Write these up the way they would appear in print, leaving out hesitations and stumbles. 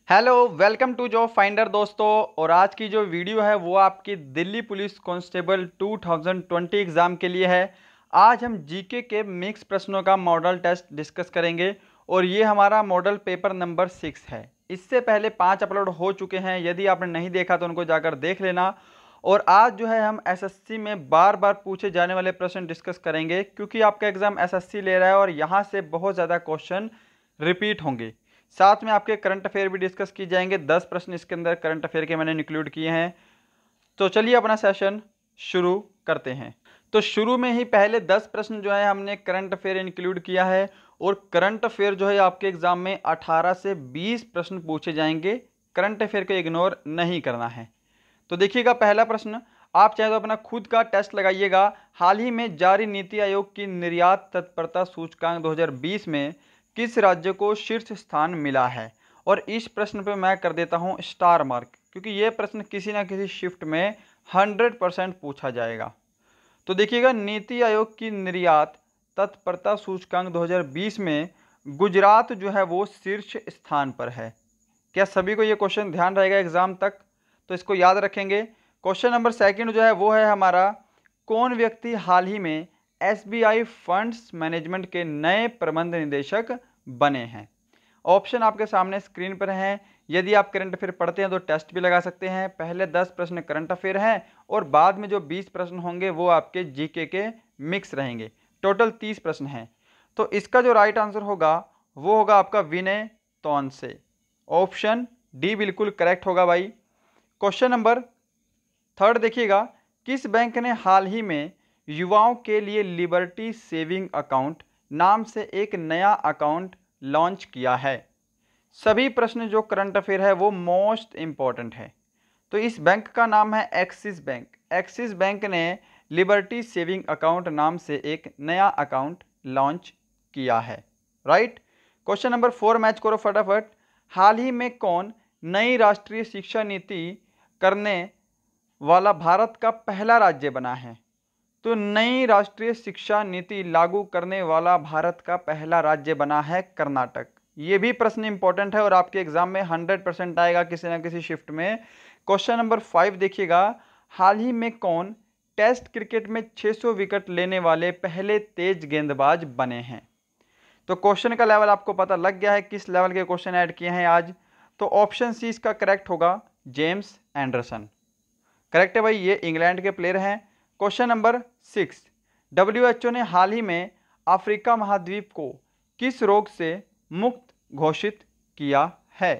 Hello, welcome to job finder दोस्तों। और आज की जो वीडियो है वो आपकी दिल्ली पुलिस कांस्टेबल 2020 एग्ज़ाम के लिए है। आज हम जीके के मिक्स प्रश्नों का मॉडल टेस्ट डिस्कस करेंगे और ये हमारा मॉडल पेपर नंबर 6 है। इससे पहले 5 अपलोड हो चुके हैं, यदि आपने नहीं देखा तो उनको जाकर देख लेना। और आज जो है हम एसएससी में बार बार पूछे जाने वाले प्रश्न डिस्कस करेंगे, क्योंकि आपका एग्ज़ाम एसएससी ले रहा है और यहाँ से बहुत ज़्यादा क्वेश्चन रिपीट होंगे। साथ में आपके करंट अफेयर भी डिस्कस की जाएंगे। 10 प्रश्न इसके अंदर करंट अफेयर के मैंने इंक्लूड किए हैं। तो चलिए अपना सेशन शुरू करते हैं। तो शुरू में ही पहले 10 प्रश्न जो है हमने करंट अफेयर इंक्लूड किया है। और करंट अफेयर जो है आपके एग्जाम में 18 से 20 प्रश्न पूछे जाएंगे। करंट अफेयर को इग्नोर नहीं करना है। तो देखिएगा, पहला प्रश्न, आप चाहे तो अपना खुद का टेस्ट लगाइएगा। हाल ही में जारी नीति आयोग की निर्यात तत्परता सूचकांक 2020 में किस राज्य को शीर्ष स्थान मिला है? और इस प्रश्न पे मैं कर देता हूं स्टार मार्क, क्योंकि ये प्रश्न किसी ना किसी शिफ्ट में 100% पूछा जाएगा। तो देखिएगा, नीति आयोग की निर्यात तत्परता सूचकांक 2020 में गुजरात जो है वो शीर्ष स्थान पर है। क्या सभी को ये क्वेश्चन ध्यान रहेगा एग्जाम तक? तो इसको याद रखेंगे। क्वेश्चन नंबर सेकंड जो है वो है हमारा, कौन व्यक्ति हाल ही में एसबीआई फंड्स मैनेजमेंट के नए प्रबंध निदेशक बने हैं? ऑप्शन आपके सामने स्क्रीन पर हैं। यदि आप करंट अफेयर पढ़ते हैं तो टेस्ट भी लगा सकते हैं। पहले 10 प्रश्न करंट अफेयर हैं और बाद में जो 20 प्रश्न होंगे वो आपके जीके के मिक्स रहेंगे। टोटल 30 प्रश्न हैं। तो इसका जो राइट आंसर होगा वो होगा आपका विनय तौन से। ऑप्शन डी बिल्कुल करेक्ट होगा भाई। क्वेश्चन नंबर थर्ड देखिएगा, किस बैंक ने हाल ही में युवाओं के लिए लिबर्टी सेविंग अकाउंट नाम से एक नया अकाउंट लॉन्च किया है? सभी प्रश्न जो करंट अफेयर है वो मोस्ट इंपॉर्टेंट है। तो इस बैंक का नाम है एक्सिस बैंक। एक्सिस बैंक ने लिबर्टी सेविंग अकाउंट नाम से एक नया अकाउंट लॉन्च किया है। राइट। क्वेश्चन नंबर 4 मैच करो फटाफट। हाल ही में कौन नई राष्ट्रीय शिक्षा नीति करने वाला भारत का पहला राज्य बना है? तो नई राष्ट्रीय शिक्षा नीति लागू करने वाला भारत का पहला राज्य बना है कर्नाटक। ये भी प्रश्न इंपॉर्टेंट है और आपके एग्जाम में 100% आएगा किसी ना किसी शिफ्ट में। क्वेश्चन नंबर 5 देखिएगा, हाल ही में कौन टेस्ट क्रिकेट में 600 विकेट लेने वाले पहले तेज गेंदबाज बने हैं? तो क्वेश्चन का लेवल आपको पता लग गया है किस लेवल के क्वेश्चन ऐड किए हैं आज। तो ऑप्शन सी इसका करेक्ट होगा, जेम्स एंडरसन। करेक्ट है भाई, ये इंग्लैंड के प्लेयर हैं। क्वेश्चन नंबर 6, WHO ने हाल ही में अफ्रीका महाद्वीप को किस रोग से मुक्त घोषित किया है?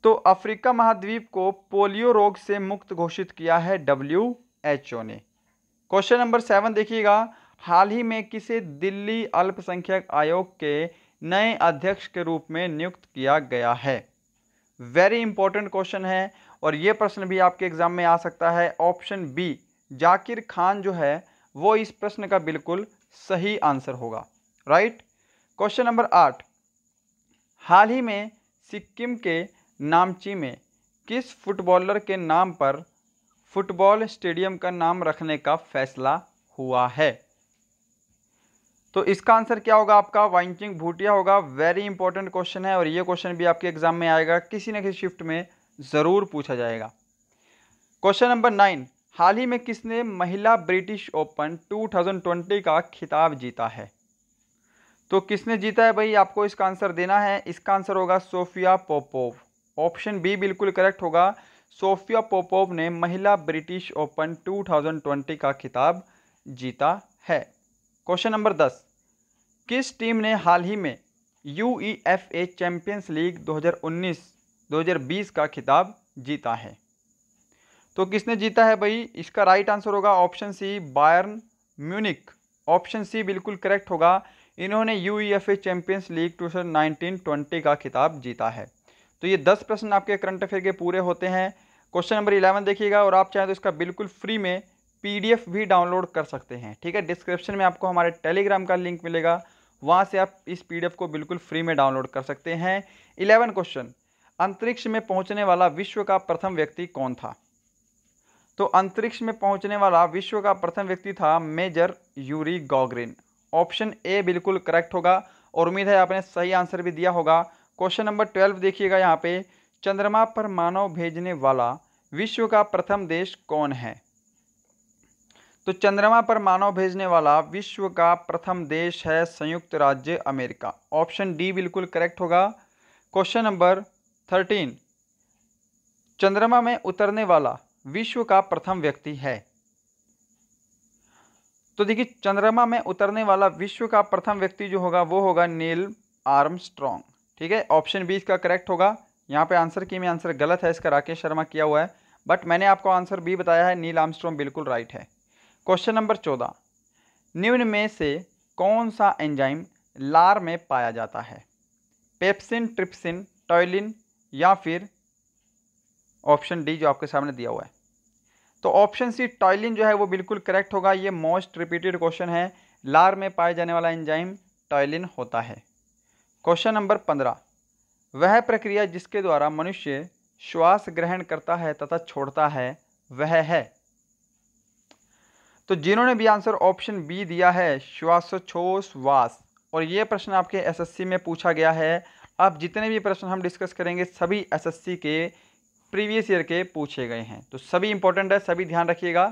तो अफ्रीका महाद्वीप को पोलियो रोग से मुक्त घोषित किया है WHO ने। क्वेश्चन नंबर 7 देखिएगा, हाल ही में किसे दिल्ली अल्पसंख्यक आयोग के नए अध्यक्ष के रूप में नियुक्त किया गया है? वेरी इंपॉर्टेंट क्वेश्चन है और ये प्रश्न भी आपके एग्जाम में आ सकता है। ऑप्शन बी जाकिर खान जो है वो इस प्रश्न का बिल्कुल सही आंसर होगा। राइट। क्वेश्चन नंबर 8, हाल ही में सिक्किम के नामची में किस फुटबॉलर के नाम पर फुटबॉल स्टेडियम का नाम रखने का फैसला हुआ है? तो इसका आंसर क्या होगा आपका? वाइंचिंग भूटिया होगा। वेरी इंपॉर्टेंट क्वेश्चन है और ये क्वेश्चन भी आपके एग्जाम में आएगा, किसी न किसी शिफ्ट में ज़रूर पूछा जाएगा। क्वेश्चन नंबर 9, हाल ही में किसने महिला ब्रिटिश ओपन 2020 का खिताब जीता है? तो किसने जीता है भाई, आपको इसका आंसर देना है। इसका आंसर होगा सोफिया पोपोव। ऑप्शन बी बिल्कुल करेक्ट होगा। सोफिया पोपोव ने महिला ब्रिटिश ओपन 2020 का खिताब जीता है। क्वेश्चन नंबर 10, किस टीम ने हाल ही में UEFA चैंपियंस लीग 2019-2020 का खिताब जीता है? तो किसने जीता है भाई, इसका राइट आंसर होगा option C, Bayern Munich. Option C बिल्कुल करेक्ट होगा। इन्होंने UEFA चैंपियंस लीग 2019-20 का खिताब जीता है। तो ये 10 प्रश्न आपके करंट अफेयर के पूरे होते हैं। क्वेश्चन नंबर 11 देखिएगा, और आप चाहें तो इसका बिल्कुल फ्री में PDF भी डाउनलोड कर सकते हैं। ठीक है, डिस्क्रिप्शन में आपको हमारे टेलीग्राम का लिंक मिलेगा, वहाँ से आप इस PDF को बिल्कुल फ्री में डाउनलोड कर सकते हैं। 11 क्वेश्चन, अंतरिक्ष में पहुँचने वाला विश्व का प्रथम व्यक्ति कौन था? तो अंतरिक्ष में पहुँचने वाला विश्व का प्रथम व्यक्ति था मेजर यूरी गॉगरिन। ऑप्शन ए बिल्कुल करेक्ट होगा और उम्मीद है आपने सही आंसर भी दिया होगा। क्वेश्चन नंबर 12 देखिएगा यहाँ पे, चंद्रमा पर मानव भेजने वाला विश्व का प्रथम देश कौन है? तो चंद्रमा पर मानव भेजने वाला विश्व का प्रथम देश है संयुक्त राज्य अमेरिका। ऑप्शन डी बिल्कुल करेक्ट होगा। क्वेश्चन नंबर 13, चंद्रमा में उतरने वाला विश्व का प्रथम व्यक्ति है। तो देखिए, चंद्रमा में उतरने वाला विश्व का प्रथम व्यक्ति जो होगा वो होगा नील आर्मस्ट्रॉन्ग। ठीक है, ऑप्शन बी इसका करेक्ट होगा। यहाँ पे आंसर की में आंसर गलत है, इसका राकेश शर्मा किया हुआ है, बट मैंने आपको आंसर बी बताया है, नील आर्मस्ट्रॉन्ग बिल्कुल राइट है। क्वेश्चन नंबर 14, निम्न में से कौन सा एंजाइम लार में पाया जाता है? पेप्सिन, ट्रिप्सिन, टॉयलिन या फिर ऑप्शन डी जो आपके सामने दिया हुआ है। तो ऑप्शन सी टॉयलिन जो है वो बिल्कुल करेक्ट होगा। ये मोस्ट रिपीटेड क्वेश्चन है, लार में पाए जाने वाला एंजाइम टॉयलिन होता है। क्वेश्चन नंबर 15, वह प्रक्रिया जिसके द्वारा मनुष्य श्वास ग्रहण करता है तथा छोड़ता है वह है? तो जिन्होंने भी आंसर ऑप्शन बी दिया है श्वासोच्छ्वास, और ये प्रश्न आपके एसएससी में पूछा गया है। अब जितने भी प्रश्न हम डिस्कस करेंगे सभी एसएससी के प्रीवियस ईयर के पूछे गए हैं, तो सभी इंपॉर्टेंट है, सभी ध्यान रखिएगा।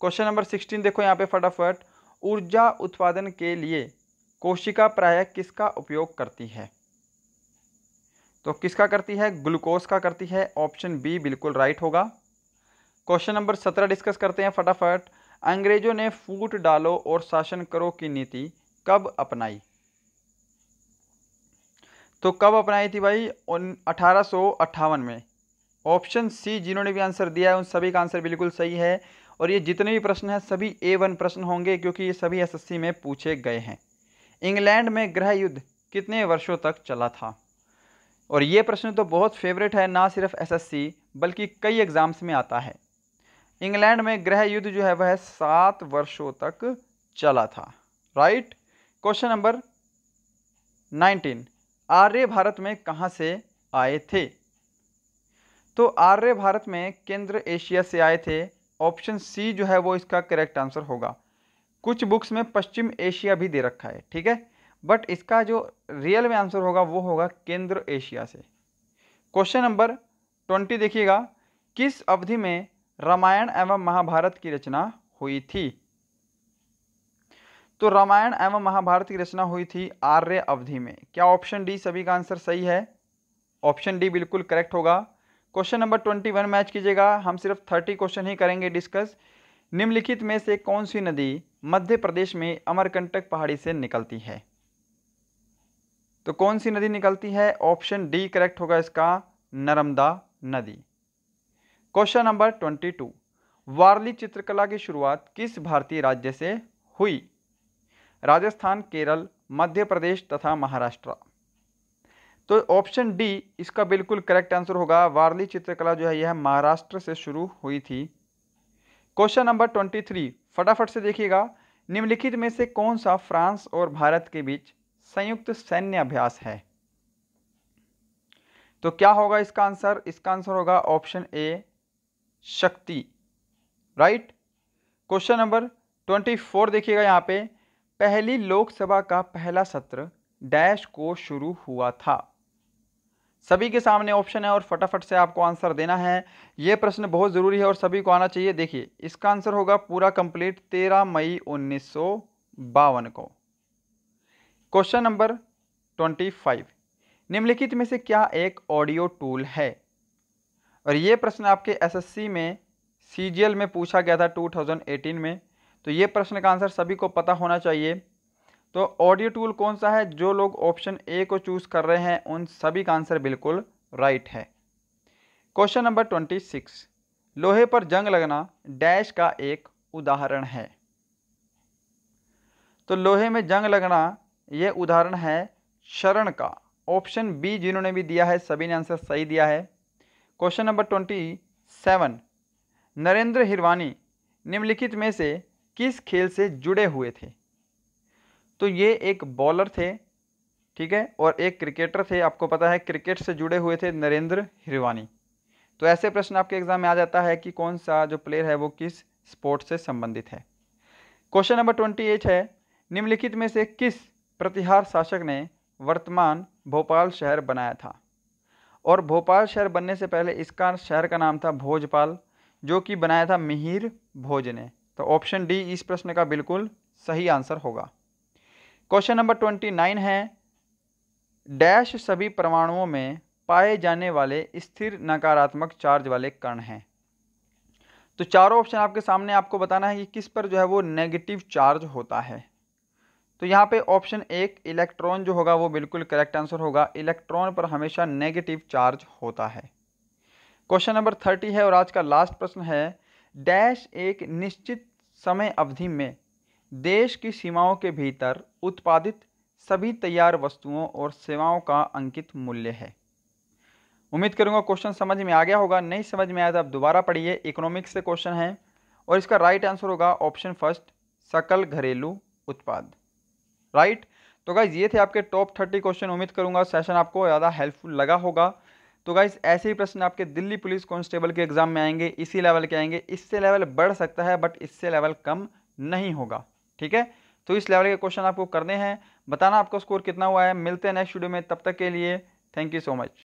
क्वेश्चन नंबर 16 देखो यहाँ पे फटाफट, ऊर्जा उत्पादन के लिए कोशिका प्रायः किसका उपयोग करती है? तो किसका करती है? ग्लूकोज का करती है। ऑप्शन बी बिल्कुल राइट होगा। क्वेश्चन नंबर 17 डिस्कस करते हैं फटाफट, अंग्रेजों ने फूट डालो और शासन करो की नीति कब अपनाई? तो कब अपनाई थी भाई? 1858 में। ऑप्शन सी जिन्होंने भी आंसर दिया है उन सभी का आंसर बिल्कुल सही है, और ये जितने भी प्रश्न हैं सभी A1 प्रश्न होंगे क्योंकि ये सभी एसएससी में पूछे गए हैं। इंग्लैंड में गृह युद्ध कितने वर्षों तक चला था? और ये प्रश्न तो बहुत फेवरेट है, ना सिर्फ एसएससी बल्कि कई एग्जाम्स में आता है। इंग्लैंड में गृह युद्ध जो है वह 7 वर्षों तक चला था। राइट। क्वेश्चन नंबर 19, आर्य भारत में कहाँ से आए थे? तो आर्य भारत में केंद्र एशिया से आए थे। ऑप्शन सी जो है वो इसका करेक्ट आंसर होगा। कुछ बुक्स में पश्चिम एशिया भी दे रखा है, ठीक है, बट इसका जो रियल में आंसर होगा वो होगा केंद्र एशिया से। क्वेश्चन नंबर 20 देखिएगा, किस अवधि में रामायण एवं महाभारत की रचना हुई थी? तो रामायण एवं महाभारत की रचना हुई थी आर्य अवधि में। क्या ऑप्शन डी सभी का आंसर सही है? ऑप्शन डी बिल्कुल करेक्ट होगा। क्वेश्चन नंबर 21 मैच कीजिएगा, हम सिर्फ 30 क्वेश्चन ही करेंगे डिस्कस। निम्नलिखित में से कौन सी नदी मध्य प्रदेश में अमरकंटक पहाड़ी से निकलती है? तो कौन सी नदी निकलती है? ऑप्शन डी करेक्ट होगा इसका, नर्मदा नदी। क्वेश्चन नंबर 22, वारली चित्रकला की शुरुआत किस भारतीय राज्य से हुई? राजस्थान, केरल, मध्य प्रदेश तथा महाराष्ट्र। तो ऑप्शन डी इसका बिल्कुल करेक्ट आंसर होगा। वारली चित्रकला जो है यह महाराष्ट्र से शुरू हुई थी। क्वेश्चन नंबर 23 फटाफट से देखिएगा, निम्नलिखित में से कौन सा फ्रांस और भारत के बीच संयुक्त सैन्य अभ्यास है? तो क्या होगा इसका आंसर? इसका आंसर होगा ऑप्शन ए, शक्ति। राइट। क्वेश्चन नंबर 24 देखिएगा यहाँ पे, पहली लोकसभा का पहला सत्र डैश को शुरू हुआ था। सभी के सामने ऑप्शन है और फटाफट से आपको आंसर देना है। यह प्रश्न बहुत ज़रूरी है और सभी को आना चाहिए। देखिए इसका आंसर होगा पूरा कंप्लीट 13 मई 1952 को। क्वेश्चन नंबर 25, निम्नलिखित में से क्या एक ऑडियो टूल है? और ये प्रश्न आपके एसएससी में सीजीएल में पूछा गया था 2018 में, तो ये प्रश्न का आंसर सभी को पता होना चाहिए। तो ऑडियो टूल कौन सा है? जो लोग ऑप्शन ए को चूज कर रहे हैं उन सभी का आंसर बिल्कुल राइट है। क्वेश्चन नंबर 26, लोहे पर जंग लगना डैश का एक उदाहरण है। तो लोहे में जंग लगना यह उदाहरण है शरण का। ऑप्शन बी जिन्होंने भी दिया है सभी ने आंसर सही दिया है। क्वेश्चन नंबर 27, नरेंद्र हिरवानी निम्नलिखित में से किस खेल से जुड़े हुए थे? तो ये एक बॉलर थे, ठीक है, और एक क्रिकेटर थे। आपको पता है क्रिकेट से जुड़े हुए थे नरेंद्र हिरवानी। तो ऐसे प्रश्न आपके एग्जाम में आ जाता है कि कौन सा जो प्लेयर है वो किस स्पोर्ट से संबंधित है। क्वेश्चन नंबर 28 है, निम्नलिखित में से किस प्रतिहार शासक ने वर्तमान भोपाल शहर बनाया था? और भोपाल शहर बनने से पहले इसका शहर का नाम था भोजपाल, जो कि बनाया था मिहिर भोज ने। तो ऑप्शन डी इस प्रश्न का बिल्कुल सही आंसर होगा। क्वेश्चन नंबर 29 है, डैश सभी परमाणुओं में पाए जाने वाले स्थिर नकारात्मक चार्ज वाले कण हैं। तो चारों ऑप्शन आपके सामने, आपको बताना है कि किस पर जो है वो नेगेटिव चार्ज होता है। तो यहाँ पे ऑप्शन एक इलेक्ट्रॉन जो होगा वो बिल्कुल करेक्ट आंसर होगा। इलेक्ट्रॉन पर हमेशा नेगेटिव चार्ज होता है। क्वेश्चन नंबर 30 है और आज का लास्ट प्रश्न है, डैश एक निश्चित समय अवधि में देश की सीमाओं के भीतर उत्पादित सभी तैयार वस्तुओं और सेवाओं का अंकित मूल्य है। उम्मीद करूंगा क्वेश्चन समझ में आ गया होगा। नहीं समझ में आया तो आप दोबारा पढ़िए। इकोनॉमिक्स से क्वेश्चन है और इसका राइट आंसर होगा ऑप्शन फर्स्ट, सकल घरेलू उत्पाद। राइट। तो गाइज ये थे आपके टॉप 30 क्वेश्चन। उम्मीद करूंगा सेशन आपको ज़्यादा हेल्पफुल लगा होगा। तो गाइज ऐसे ही प्रश्न आपके दिल्ली पुलिस कांस्टेबल के एग्जाम में आएंगे, इसी लेवल के आएंगे। इससे लेवल बढ़ सकता है बट इससे लेवल कम नहीं होगा। ठीक है, तो इस लेवल के क्वेश्चन आपको करने हैं। बताना आपका स्कोर कितना हुआ है। मिलते हैं नेक्स्ट वीडियो में, तब तक के लिए थैंक यू सो मच।